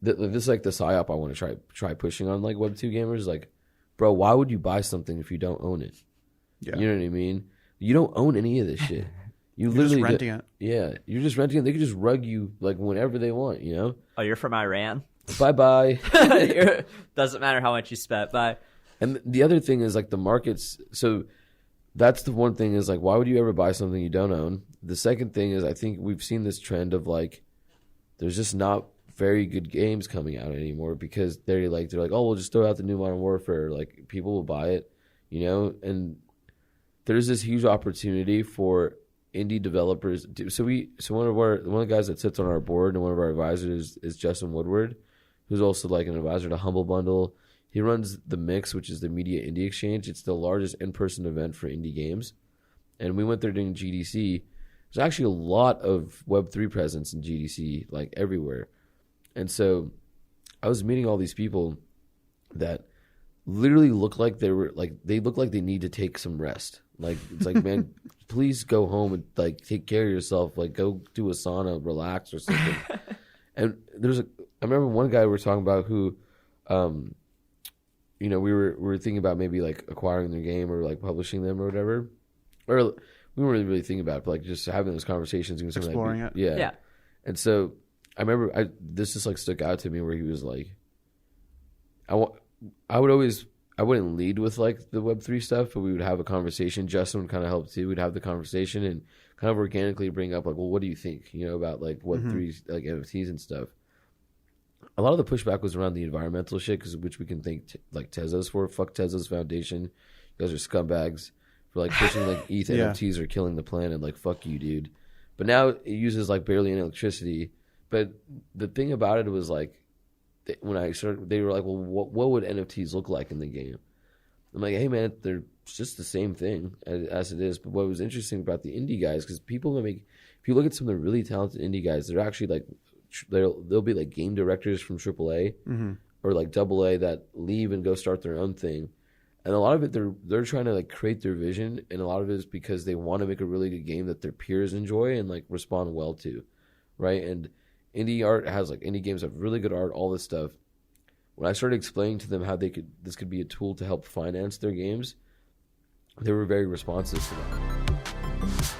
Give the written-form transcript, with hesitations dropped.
this is like the psyop I want to try pushing on like Web2 gamers. Like, bro, why would you buy something if you don't own it? Yeah. You know what I mean? You don't own any of this shit. You're literally just renting it. Yeah, you're just renting it. They could just rug you like whenever they want, you know? Oh, you're from Iran? Bye-bye. Doesn't matter how much you spent. Bye. And the other thing is like the markets. So that's the one thing is like, why would you ever buy something you don't own? The second thing is I think we've seen this trend of like, there's just not very good games coming out anymore because they're like, oh, we'll just throw out the new Modern Warfare. Like people will buy it, you know? And there's this huge opportunity for indie developers. So one of the guys that sits on our board and one of our advisors is Justin Woodward, who's also like an advisor to Humble Bundle. He runs The Mix, which is the Media Indie Exchange. It's the largest in-person event for indie games. And we went there during GDC. There's actually a lot of Web3 presence in GDC, like everywhere. And so I was meeting all these people that literally look like they look like they need to take some rest. Like, it's like, man, please go home and like take care of yourself. Like, go do a sauna, relax or something. And I remember one guy we were talking about who, you know, we were thinking about maybe like acquiring their game or like publishing them or whatever. Or we weren't really thinking about it, but like just having those conversations. And exploring like, it. Yeah. And so I remember this just like stuck out to me where he was like, I wouldn't lead with like the Web3 stuff, but we would have a conversation. Justin would kind of help too. We'd have the conversation and kind of organically bring up like, well, what do you think, you know, about like Web3, like NFTs and stuff. A lot of the pushback was around the environmental shit, which we can thank like Tezos for. Fuck Tezos Foundation. You guys are scumbags for like pushing like ETH NFTs are killing the planet. Like, fuck you, dude. But now it uses like barely any electricity. But the thing about it was like, when I started, they were like, well, what would NFTs look like in the game? I'm like, hey, man, they're just the same thing as it is. But what was interesting about the indie guys, because people if you look at some of the really talented indie guys, they're actually like, they'll be like game directors from AAA or like AA that leave and go start their own thing. And a lot of it, they're trying to like create their vision. And a lot of it is because they want to make a really good game that their peers enjoy and like respond well to. Right. And indie games have really good art, all this stuff. When I started explaining to them how this could be a tool to help finance their games, they were very responsive to that.